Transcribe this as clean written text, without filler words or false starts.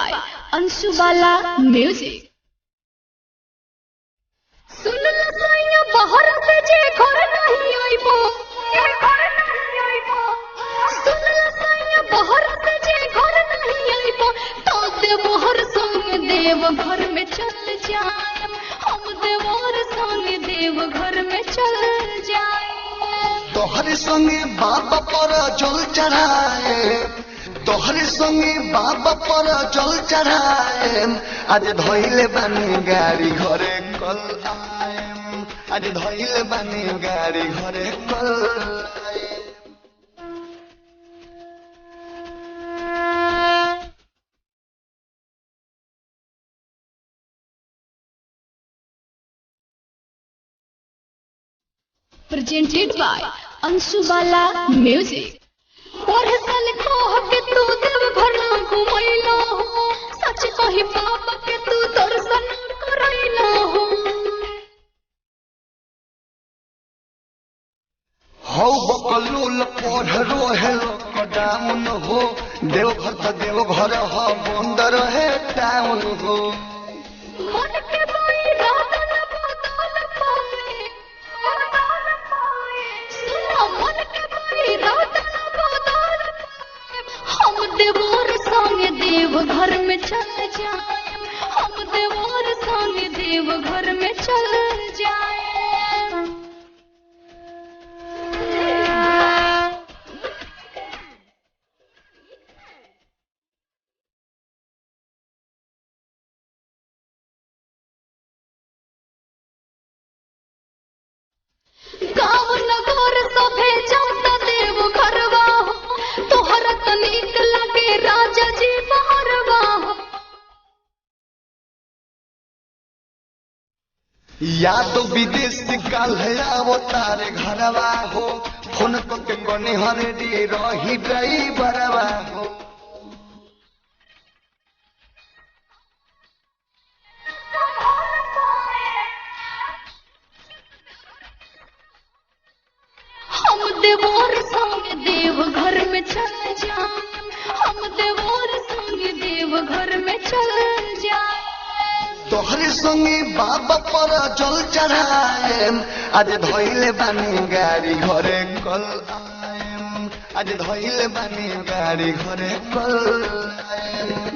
by Anshubala music. सुन ल सैया बाहर से जे घर नहीं आइबो, सुन ल सैया बाहर से जे घर नहीं आइबो, तो देवहर संग देव घर में चल जाए, हम देवहर संग देव घर में चल जाए। तोहरे संगे बाबा पर जल चढ़ाए, तोहरे संगे बाबा पर जल चढ़ाए, आज धोइले बानी गाड़ी घरे कल आएम, आज धोइले बानी गाड़ी घरे कल आएम। Presented by Anshubala music. पढ़े साल कह के तू देव घर ना घुमैलो हो, सच कही बाबा के तू दर्शन करैलो हो। हौ बकलूल पढ़ रोहे लॉकडाउन हो, देवघर तो देवघर हो, बंद रहे टाउन हो। मन के इरादा न बदल पाए, सुनो मन के इरादा न बदल पाए, हम देवर संग देव घर में चल जाए, हम देवर संग देव घर में चल जाए। गाँव नगर सभे जाता देव घरवा हो, तोहरा त नीक लगे राजा जी बहरवा हो। याद विदेश काल आवो तारे घरवा हो, फोन के बने हरे दी रही ड्राइवरवा हो। हम देवर संग देव घर में चल जाए, हम देवर संग देव घर में चल जाए। तोहरे संगे बाबा पर जल चढ़ाए, आज धोइले बानी गाड़ी घरे कल आएम, आज धोइले बानी गाड़ी घरे कल आएम।